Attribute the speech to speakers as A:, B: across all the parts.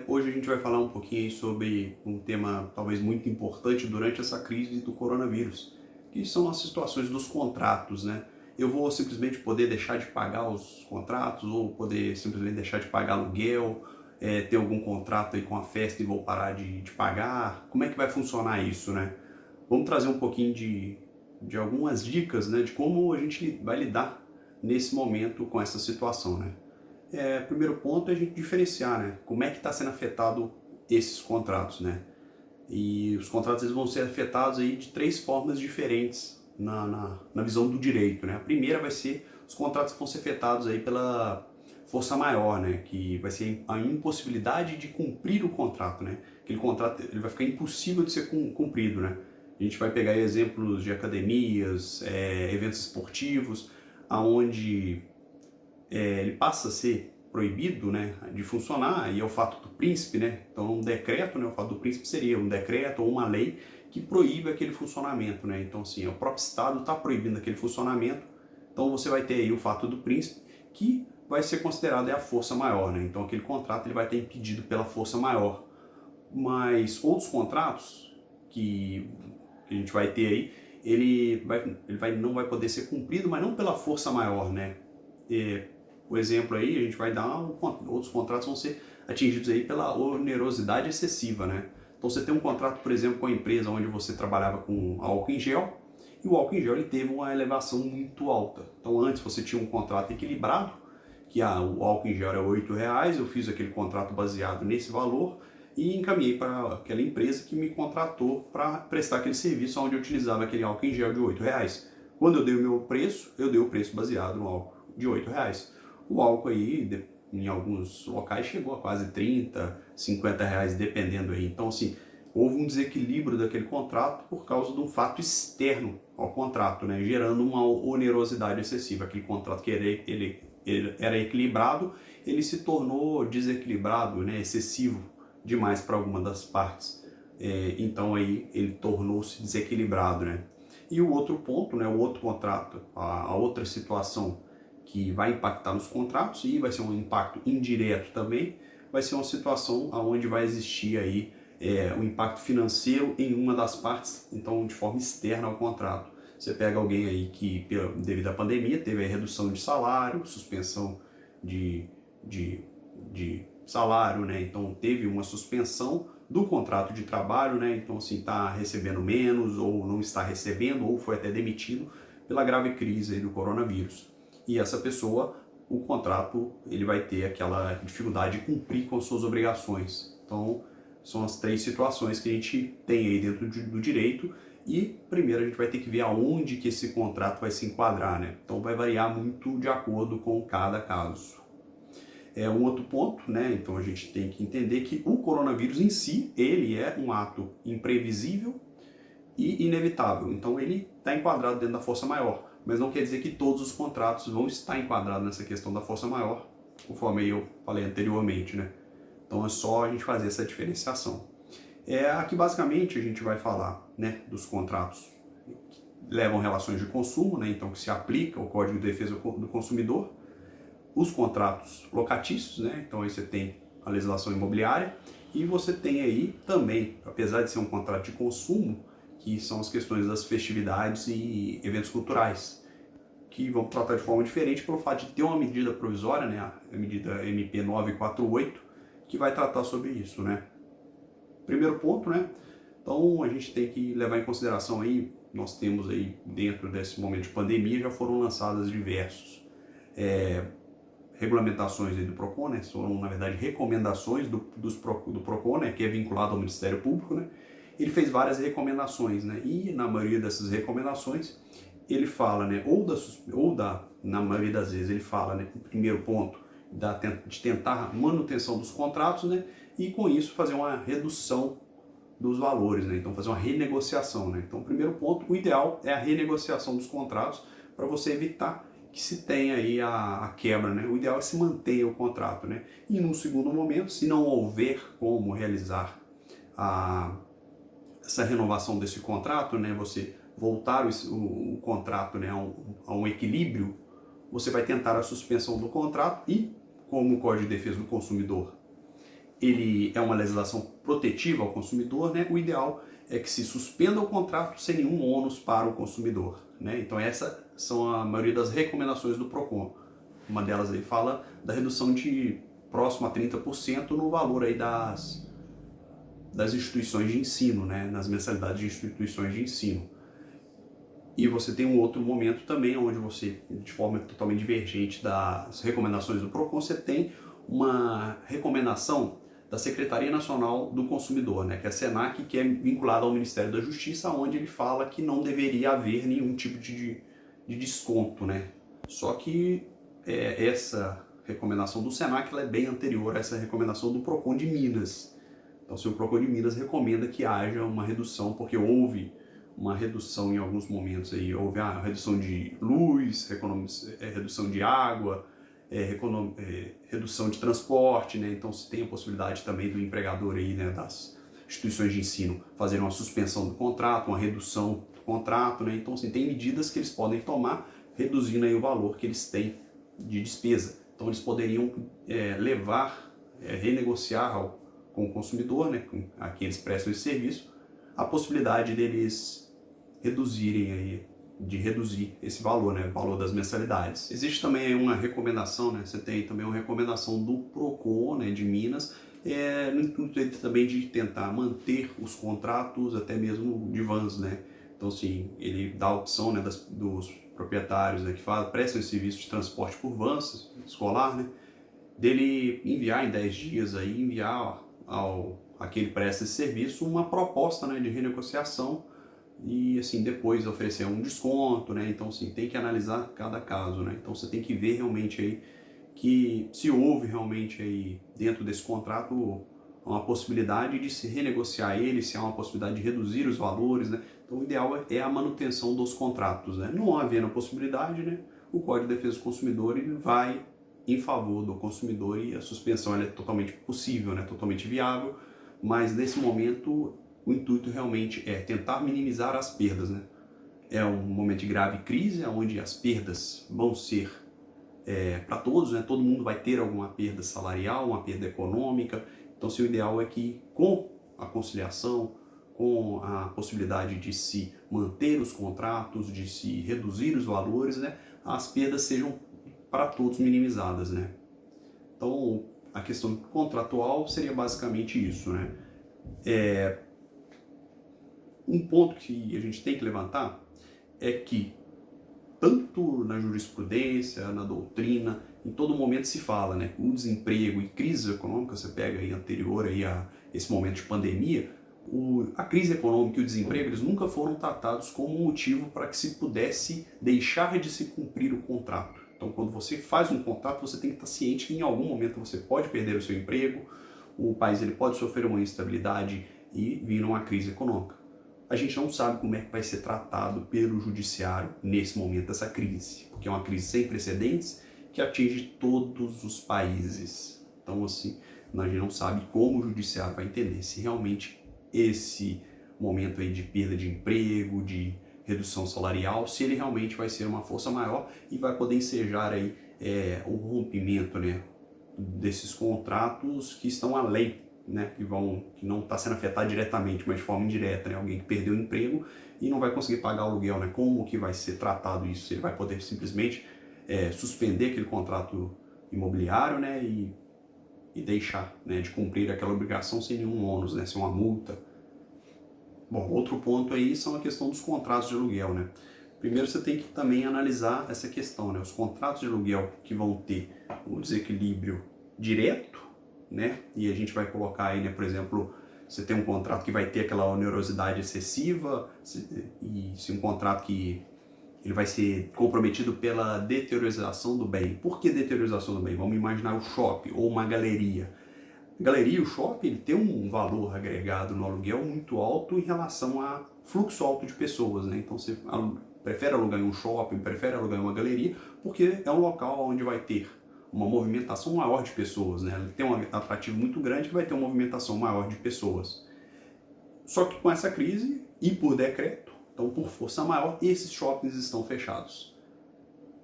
A: Hoje a gente vai falar um pouquinho aí sobre um tema talvez muito importante durante essa crise do coronavírus, que são as situações dos contratos, né? Eu vou simplesmente poder deixar de pagar os contratos ou poder simplesmente deixar de pagar aluguel, ter algum contrato aí com a festa e vou parar de pagar? Como é que vai funcionar isso, né? Vamos trazer um pouquinho de algumas dicas, né, de como a gente vai lidar nesse momento com essa situação, né? Primeiro ponto é a gente diferenciar, né? Como é que está sendo afetado esses contratos, né? E os contratos eles vão ser afetados aí de três formas diferentes na visão do direito, né? A primeira vai ser os contratos que vão ser afetados aí pela força maior, né? Que vai ser a impossibilidade de cumprir o contrato, né? Aquele contrato ele vai ficar impossível de ser cumprido, né? A gente vai pegar exemplos de academias, eventos esportivos, aonde ele passa a ser proibido, né, de funcionar, e é o fato do príncipe, né? Então um decreto, né, o fato do príncipe seria um decreto ou uma lei que proíbe aquele funcionamento, né? Então assim, o próprio Estado está proibindo aquele funcionamento, então você vai ter aí o fato do príncipe que vai ser considerado a força maior, né? Então aquele contrato ele vai ter impedido pela força maior. Mas outros contratos que a gente vai ter aí, não vai poder ser cumprido, mas não pela força maior, né? O exemplo aí, a gente vai dar, outros contratos vão ser atingidos aí pela onerosidade excessiva, né? Então você tem um contrato, por exemplo, com a empresa onde você trabalhava com álcool em gel, e o álcool em gel ele teve uma elevação muito alta. Então antes você tinha um contrato equilibrado, que o álcool em gel era R$ 8, eu fiz aquele contrato baseado nesse valor e encaminhei para aquela empresa que me contratou para prestar aquele serviço onde eu utilizava aquele álcool em gel de R$ 8. Quando eu dei o meu preço, eu dei o preço baseado no álcool de R$ 8. O álcool aí, em alguns locais, chegou a quase 30, R$ 50, dependendo aí. Então, assim, houve um desequilíbrio daquele contrato por causa de um fato externo ao contrato, né, gerando uma onerosidade excessiva. Aquele contrato que ele era equilibrado, ele se tornou desequilibrado, né, excessivo demais para alguma das partes. Então aí ele tornou-se desequilibrado, né? E o outro ponto, né, o outro contrato, a outra situação que vai impactar nos contratos e vai ser um impacto indireto também, vai ser uma situação onde vai existir aí um impacto financeiro em uma das partes, então de forma externa ao contrato. Você pega alguém aí que, devido à pandemia, teve a redução de salário, suspensão de, de, de salário, né? Então teve uma suspensão do contrato de trabalho, né? Então assim, está recebendo menos, ou não está recebendo, ou foi até demitido pela grave crise aí do coronavírus. E essa pessoa, o contrato, ele vai ter aquela dificuldade de cumprir com as suas obrigações. Então, são as três situações que a gente tem aí dentro do direito. E primeiro a gente vai ter que ver aonde que esse contrato vai se enquadrar, né? Então vai variar muito de acordo com cada caso. Um outro ponto, né? Então a gente tem que entender que o coronavírus em si, ele é um ato imprevisível e inevitável. Então ele está enquadrado dentro da força maior, mas não quer dizer que todos os contratos vão estar enquadrados nessa questão da força maior, conforme eu falei anteriormente, né? Então é só a gente fazer essa diferenciação. Aqui basicamente a gente vai falar, né, dos contratos que levam relações de consumo, né, então que se aplica o Código de Defesa do Consumidor, os contratos locatícios, né, então aí você tem a legislação imobiliária, e você tem aí também, apesar de ser um contrato de consumo, que são as questões das festividades e eventos culturais, que vão tratar de forma diferente pelo fato de ter uma medida provisória, né, a medida MP 948, que vai tratar sobre isso, né. Primeiro ponto, né? Então a gente tem que levar em consideração aí, nós temos aí dentro desse momento de pandemia já foram lançadas diversos regulamentações aí do PROCON, né? Foram na verdade recomendações do PROCON, né? Que é vinculado ao Ministério Público, né? Ele fez várias recomendações, né? E na maioria dessas recomendações ele fala, né? Na maioria das vezes ele fala, né? No primeiro ponto de tentar manutenção dos contratos, né? E com isso fazer uma redução dos valores, né? Então fazer uma renegociação, né? Então, primeiro ponto, o ideal é a renegociação dos contratos para você evitar que se tenha aí a quebra, né? O ideal é se manter o contrato, né? E num segundo momento, se não houver como realizar essa renovação desse contrato, né? Você voltar o contrato, né, a um equilíbrio, você vai tentar a suspensão do contrato e, como o Código de Defesa do Consumidor ele é uma legislação protetiva ao consumidor, né? O ideal é que se suspenda o contrato sem nenhum ônus para o consumidor, né? Então essas são a maioria das recomendações do Procon. Uma delas aí fala da redução de próximo a 30% no valor aí das instituições de ensino, né? Nas mensalidades de instituições de ensino. E você tem um outro momento também, onde você, de forma totalmente divergente das recomendações do Procon, você tem uma recomendação da Secretaria Nacional do Consumidor, né, que é a SENAC, que é vinculada ao Ministério da Justiça, onde ele fala que não deveria haver nenhum tipo de desconto, né? Só que essa recomendação do SENAC ela é bem anterior a essa recomendação do Procon de Minas. Então, se o Procon de Minas recomenda que haja uma redução, porque houve uma redução em alguns momentos aí, houve a redução de luz, redução de água, redução de transporte, né? Então se tem a possibilidade também do empregador aí, né, das instituições de ensino fazer uma suspensão do contrato, uma redução do contrato, né? Então assim, tem medidas que eles podem tomar reduzindo aí o valor que eles têm de despesa. Então eles poderiam renegociar com o consumidor, né, a quem eles prestam esse serviço, a possibilidade deles reduzir esse valor, né, o valor das mensalidades. Existe também uma recomendação, né, você tem também uma recomendação do Procon, né, de Minas, no intuito também de tentar manter os contratos até mesmo de vans, né. Então, assim, ele dá a opção, né, dos proprietários, né, que prestam esse serviço de transporte por vans escolar, né, dele enviar em 10 dias aí, enviar a quem ele presta esse serviço uma proposta, né, de renegociação e assim depois oferecer um desconto, né? Então assim, tem que analisar cada caso, né? Então você tem que ver realmente aí que se houve realmente aí dentro desse contrato uma possibilidade de se renegociar ele, se há uma possibilidade de reduzir os valores, né? Então o ideal é a manutenção dos contratos, né? Não havendo a possibilidade, né? O Código de Defesa do Consumidor ele vai em favor do consumidor e a suspensão ela é totalmente possível, né? Totalmente viável, mas nesse momento o intuito realmente é tentar minimizar as perdas, né? É um momento de grave crise, onde as perdas vão ser para todos, né? Todo mundo vai ter alguma perda salarial, uma perda econômica. Então, o ideal é que com a conciliação, com a possibilidade de se manter os contratos, de se reduzir os valores, né? As perdas sejam para todos minimizadas, né? Então, a questão contratual seria basicamente isso, né? Um ponto que a gente tem que levantar é que tanto na jurisprudência, na doutrina, em todo momento se fala, né, o desemprego e crise econômica, você pega aí anterior aí a esse momento de pandemia, a crise econômica e o desemprego, eles nunca foram tratados como motivo para que se pudesse deixar de se cumprir o contrato. Então, quando você faz um contrato, você tem que estar ciente que em algum momento você pode perder o seu emprego, o país ele pode sofrer uma instabilidade e vir uma crise econômica. A gente não sabe como é que vai ser tratado pelo judiciário nesse momento dessa crise, porque é uma crise sem precedentes que atinge todos os países. Então, assim, a gente não sabe como o judiciário vai entender se realmente esse momento aí de perda de emprego, de redução salarial, se ele realmente vai ser uma força maior e vai poder ensejar aí o rompimento, né, desses contratos que estão além, né, que não está sendo afetado diretamente, mas de forma indireta, né, alguém que perdeu o emprego e não vai conseguir pagar o aluguel, né, como que vai ser tratado isso? Ele vai poder simplesmente suspender aquele contrato imobiliário, né, e deixar, né, de cumprir aquela obrigação sem nenhum ônus, né, sem uma multa. Bom, outro ponto aí são a questão dos contratos de aluguel, né. Primeiro você tem que também analisar essa questão, né, os contratos de aluguel que vão ter o desequilíbrio direto, né? E a gente vai colocar aí, né, por exemplo, você tem um contrato que vai ter aquela onerosidade excessiva e se um contrato que ele vai ser comprometido pela deteriorização do bem. Por que deteriorização do bem? Vamos imaginar o shopping ou uma galeria. A galeria e o shopping ele tem um valor agregado no aluguel muito alto em relação a fluxo alto de pessoas, né? Então você prefere alugar em um shopping, prefere alugar em uma galeria, porque é um local onde vai ter uma movimentação maior de pessoas, né? Ele tem um atrativo muito grande que vai ter uma movimentação maior de pessoas. Só que com essa crise e por decreto, então por força maior, esses shoppings estão fechados.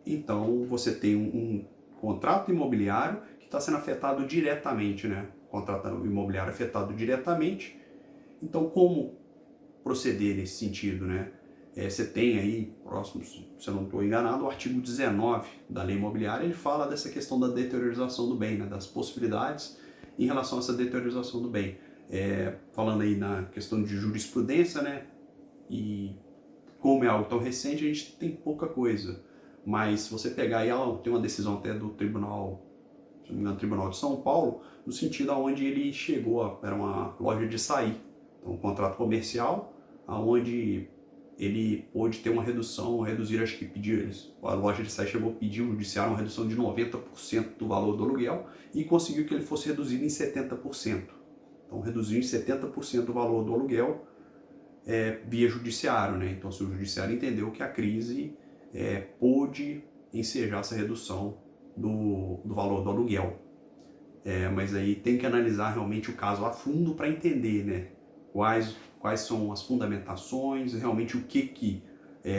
A: Então você tem um contrato imobiliário que está sendo afetado diretamente, né, contrato imobiliário afetado diretamente. Então, como proceder nesse sentido, né? Você tem aí, próximo, se eu não estou enganado, o artigo 19 da lei imobiliária, ele fala dessa questão da deteriorização do bem, né? Das possibilidades em relação a essa deteriorização do bem. Falando aí na questão de jurisprudência, né? E como é algo tão recente, a gente tem pouca coisa. Mas se você pegar aí, tem uma decisão até do Tribunal, se não me engano, Tribunal de São Paulo, no sentido aonde ele chegou, era uma loja de açaí, então um contrato comercial, aonde ele pôde ter uma redução, reduzir, acho que pediu, a loja de açaí chegou a pedir, o judiciário, uma redução de 90% do valor do aluguel e conseguiu que ele fosse reduzido em 70%. Então reduziu em 70% o valor do aluguel via judiciário, né? Então se o judiciário entendeu que a crise pôde ensejar essa redução do valor do aluguel. Mas aí tem que analisar realmente o caso a fundo para entender, né? Quais são as fundamentações, realmente o que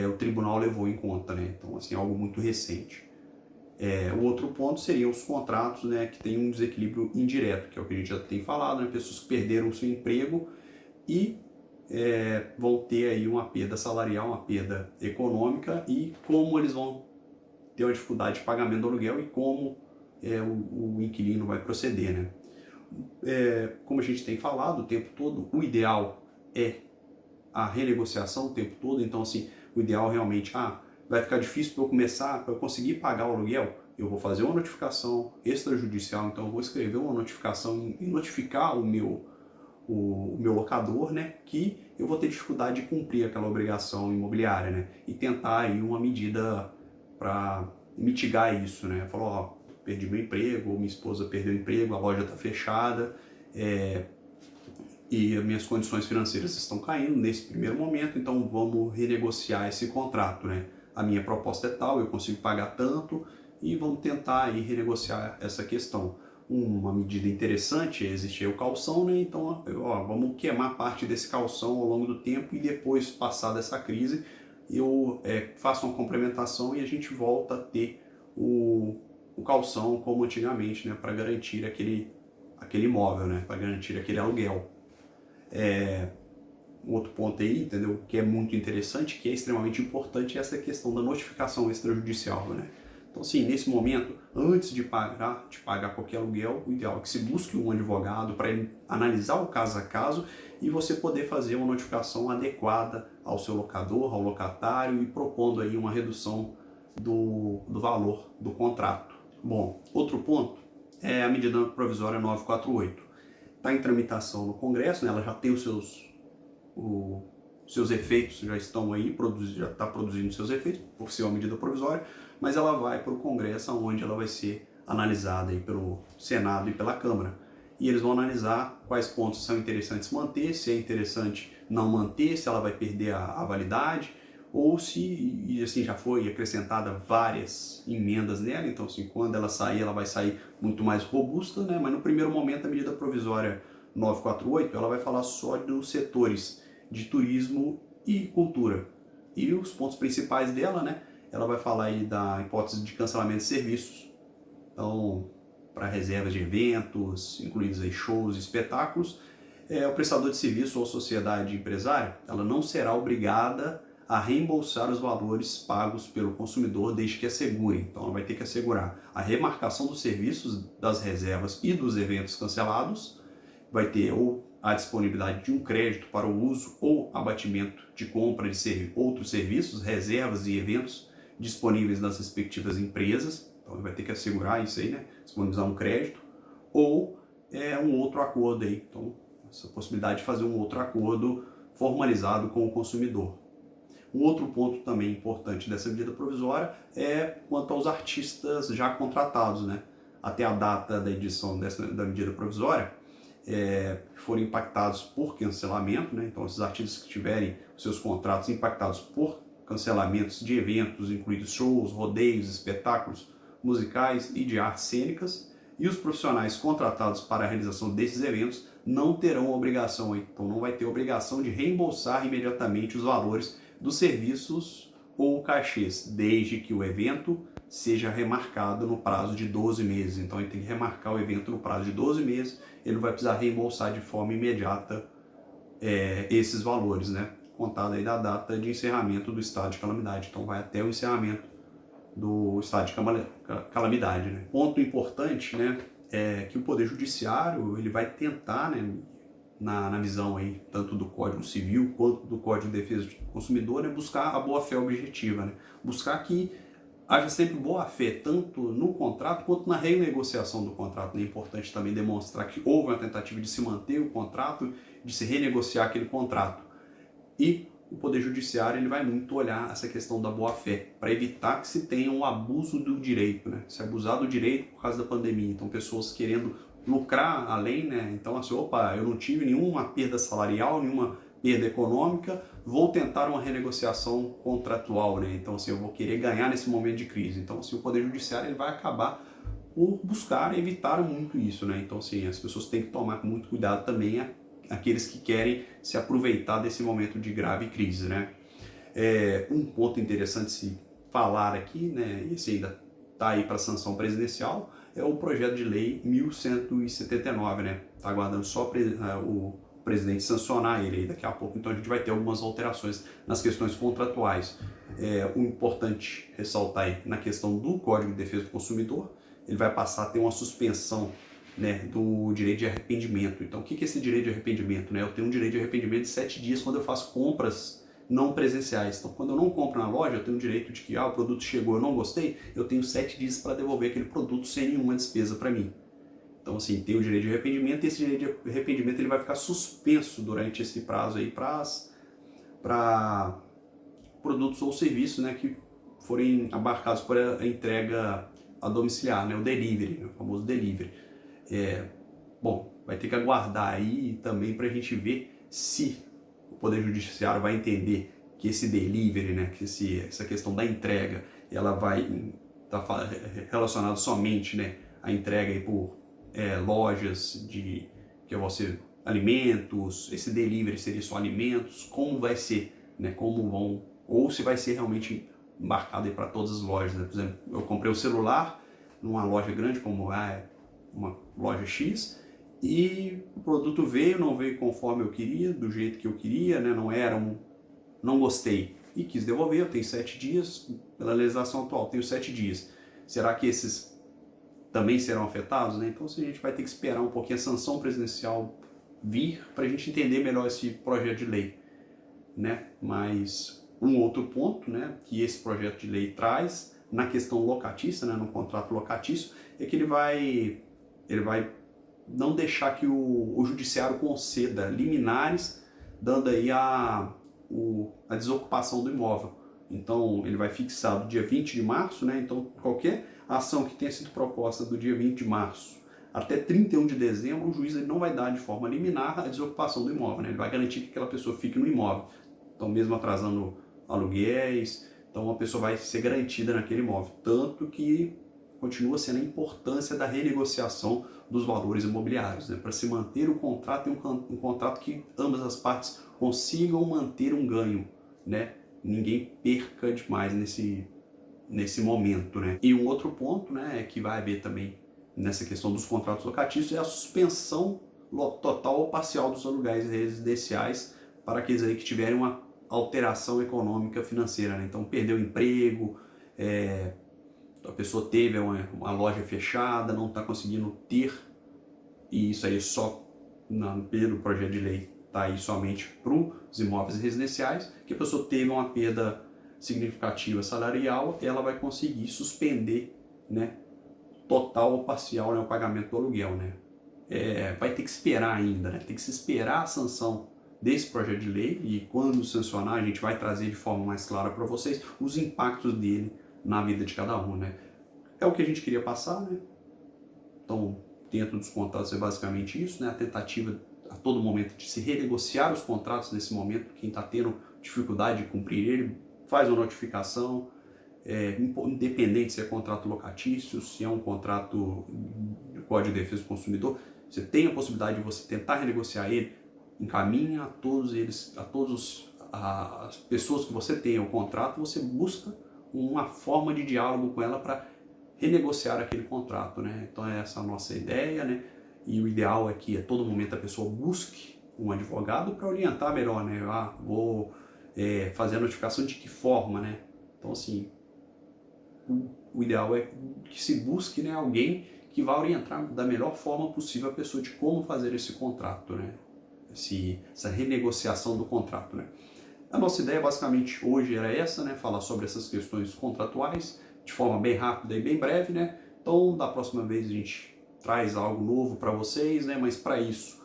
A: o tribunal levou em conta, né? Então, assim, algo muito recente. O outro ponto seriam os contratos, né, que tem um desequilíbrio indireto, que é o que a gente já tem falado, né? Pessoas que perderam o seu emprego e vão ter aí uma perda salarial, uma perda econômica, e como eles vão ter uma dificuldade de pagamento do aluguel e como o inquilino vai proceder, né? Como a gente tem falado o tempo todo, o ideal é a renegociação o tempo todo. Então, assim, o ideal realmente, vai ficar difícil para eu começar, para eu conseguir pagar o aluguel, eu vou fazer uma notificação extrajudicial, então eu vou escrever uma notificação e notificar o meu locador, né, que eu vou ter dificuldade de cumprir aquela obrigação imobiliária, né, e tentar aí uma medida para mitigar isso, né. Falou, perdi meu emprego, ou minha esposa perdeu o emprego, a loja está fechada, e as minhas condições financeiras estão caindo nesse primeiro momento, então vamos renegociar esse contrato, né. A minha proposta é tal, eu consigo pagar tanto, e vamos tentar aí renegociar essa questão. Uma medida interessante é existir o calção, né? Então, vamos queimar parte desse calção ao longo do tempo e depois, passada essa crise, eu faço uma complementação e a gente volta a ter o calção como antigamente, né? Para garantir aquele imóvel, né? Para garantir aquele aluguel. Um outro ponto aí, entendeu? Que é muito interessante, que é extremamente importante, é essa questão da notificação extrajudicial, né? Então, assim, nesse momento, antes de pagar qualquer aluguel, o ideal é que se busque um advogado para analisar o caso a caso e você poder fazer uma notificação adequada ao seu locador, ao locatário, e propondo aí uma redução do valor do contrato. Bom, outro ponto é a medida provisória 948. Está em tramitação no Congresso, né? Ela já tem os seus efeitos, já estão aí, já está produzindo seus efeitos, por ser uma medida provisória, mas ela vai para o Congresso, onde ela vai ser analisada aí pelo Senado e pela Câmara. E eles vão analisar quais pontos são interessantes manter, se é interessante não manter, se ela vai perder a validade, ou se, e assim, já foi acrescentada várias emendas nela, então assim, quando ela sair, ela vai sair muito mais robusta, né? Mas no primeiro momento a medida provisória 948, ela vai falar só dos setores de turismo e cultura. E os pontos principais dela, né? Ela vai falar aí da hipótese de cancelamento de serviços. Então, para reservas de eventos, incluídos aí shows e espetáculos, o prestador de serviço ou sociedade empresária, ela não será obrigada a reembolsar os valores pagos pelo consumidor desde que assegure. Então, ela vai ter que assegurar a remarcação dos serviços, das reservas e dos eventos cancelados, vai ter ou a disponibilidade de um crédito para o uso ou abatimento de compra de outros serviços, reservas e eventos disponíveis nas respectivas empresas. Então, ele vai ter que assegurar isso aí, né? Disponibilizar um crédito ou um outro acordo aí. Então, essa possibilidade de fazer um outro acordo formalizado com o consumidor. Um outro ponto também importante dessa medida provisória é quanto aos artistas já contratados, né? Até a data da edição da medida provisória, foram impactados por cancelamento, né? Então, esses artistas que tiverem seus contratos impactados por cancelamentos de eventos, incluindo shows, rodeios, espetáculos musicais e de artes cênicas, e os profissionais contratados para a realização desses eventos não terão obrigação, então não vai ter obrigação de reembolsar imediatamente os valores dos serviços ou cachês, desde que o evento seja remarcado no prazo de 12 meses. Então ele tem que remarcar o evento no prazo de 12 meses, ele vai precisar reembolsar de forma imediata esses valores, né? Contado aí da data de encerramento do estado de calamidade. Então vai até o encerramento do estado de calamidade, né? Ponto importante, né, é que o Poder Judiciário ele vai tentar, né, na visão aí, tanto do Código Civil quanto do Código de Defesa do Consumidor, né, buscar a boa-fé objetiva, né? Buscar que haja sempre boa-fé, tanto no contrato quanto na renegociação do contrato. É importante também demonstrar que houve uma tentativa de se manter o contrato, de se renegociar aquele contrato. E o Poder Judiciário ele vai muito olhar essa questão da boa-fé, para evitar que se tenha um abuso do direito, né? Se abusar do direito por causa da pandemia. Então, pessoas querendo lucrar além, né? Então, assim, opa, eu não tive nenhuma perda salarial, nenhuma perda econômica, vou tentar uma renegociação contratual, né? Então, assim, eu vou querer ganhar nesse momento de crise. Então, assim, o Poder Judiciário ele vai acabar por buscar evitar muito isso, né? Então, assim, as pessoas têm que tomar muito cuidado também aqueles que querem se aproveitar desse momento de grave crise, né? Um ponto interessante se falar aqui, né, e esse ainda está aí para sanção presidencial, é o projeto de lei 1179, né? Está aguardando só o presidente sancionar ele aí daqui a pouco, então a gente vai ter algumas alterações nas questões contratuais. O importante ressaltar aí na questão do Código de Defesa do Consumidor, ele vai passar a ter uma suspensão, né, do direito de arrependimento. Então, o que é esse direito de arrependimento? Né? Eu tenho um direito de arrependimento de 7 dias quando eu faço compras não presenciais. Então, quando eu não compro na loja, eu tenho o direito de que o produto chegou, eu não gostei, eu tenho 7 dias para devolver aquele produto sem nenhuma despesa para mim. Então, assim, tem o direito de arrependimento, e esse direito de arrependimento ele vai ficar suspenso durante esse prazo aí para produtos ou serviços, né, que forem abarcados por a entrega a domiciliar, né, o delivery, né, o famoso delivery. Bom, vai ter que aguardar aí também para a gente ver se o Poder Judiciário vai entender que esse delivery, né, que essa questão da entrega, ela vai estar relacionada somente, né, à entrega aí por lojas que vão ser alimentos, esse delivery seria só alimentos, como vai ser, né, como vão, ou se vai ser realmente embarcado para todas as lojas, né? Por exemplo, eu comprei o celular numa loja grande como uma loja X, e o produto veio, não veio conforme eu queria, do jeito que eu queria, né? Não gostei e quis devolver. Eu tenho 7 dias, pela legislação atual, tenho 7 dias. Será que esses também serão afetados, né? Então, a gente vai ter que esperar um pouquinho a sanção presidencial vir para a gente entender melhor esse projeto de lei, né? Mas um outro ponto, né, que esse projeto de lei traz na questão locatícia, né, no contrato locatício, é que ele vai não deixar que o judiciário conceda liminares, dando aí a desocupação do imóvel. Então, ele vai fixar do dia 20 de março, né? Então, qualquer ação que tenha sido proposta do dia 20 de março até 31 de dezembro, o juiz ele não vai dar de forma liminar a desocupação do imóvel, né? Ele vai garantir que aquela pessoa fique no imóvel. Então, mesmo atrasando aluguéis, então a pessoa vai ser garantida naquele imóvel. Tanto que continua sendo a importância da renegociação dos valores imobiliários, né? Para se manter o contrato, um contrato que ambas as partes consigam manter um ganho, né? Ninguém perca demais nesse momento, né? E um outro ponto, né, é que vai haver também nessa questão dos contratos locatícios é a suspensão total ou parcial dos aluguéis residenciais para aqueles aí que tiverem uma alteração econômica financeira, né? Então, perdeu o emprego, a pessoa teve uma loja fechada, não está conseguindo ter, e isso aí só pelo projeto de lei está aí somente para os imóveis residenciais, que a pessoa teve uma perda significativa salarial, ela vai conseguir suspender, né, total ou parcial, né, o pagamento do aluguel, né? Vai ter que esperar ainda, né? Tem que se esperar a sanção desse projeto de lei, e quando sancionar a gente vai trazer de forma mais clara para vocês os impactos dele na vida de cada um, né? É o que a gente queria passar, né? Então, dentro dos contratos é basicamente isso, né? A tentativa a todo momento de se renegociar os contratos nesse momento. Quem está tendo dificuldade de cumprir ele, faz uma notificação, independente se é contrato locatício, se é um contrato de Código de Defesa do Consumidor, você tem a possibilidade de você tentar renegociar ele, encaminha a todos as pessoas que você tem o contrato, você busca uma forma de diálogo com ela para renegociar aquele contrato, né? Então essa é a nossa ideia, né? E o ideal é que a todo momento a pessoa busque um advogado para orientar melhor, né? Vou fazer a notificação de que forma, né? Então assim, o ideal é que se busque, né, alguém que vá orientar da melhor forma possível a pessoa de como fazer esse contrato, né? Essa renegociação do contrato, né? A nossa ideia basicamente hoje era essa, né? Falar sobre essas questões contratuais de forma bem rápida e bem breve, né? Então, da próxima vez a gente traz algo novo para vocês, né? Mas para isso,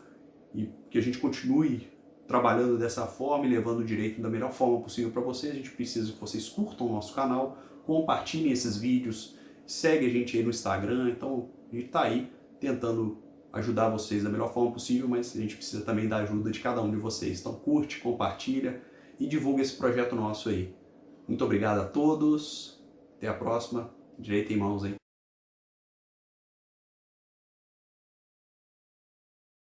A: e que a gente continue trabalhando dessa forma e levando o direito da melhor forma possível para vocês, a gente precisa que vocês curtam o nosso canal, compartilhem esses vídeos, segue a gente aí no Instagram. Então, a gente está aí tentando ajudar vocês da melhor forma possível, mas a gente precisa também da ajuda de cada um de vocês. Então curte, compartilha e divulga esse projeto nosso aí. Muito obrigado a todos, até a próxima, direito em mãos aí.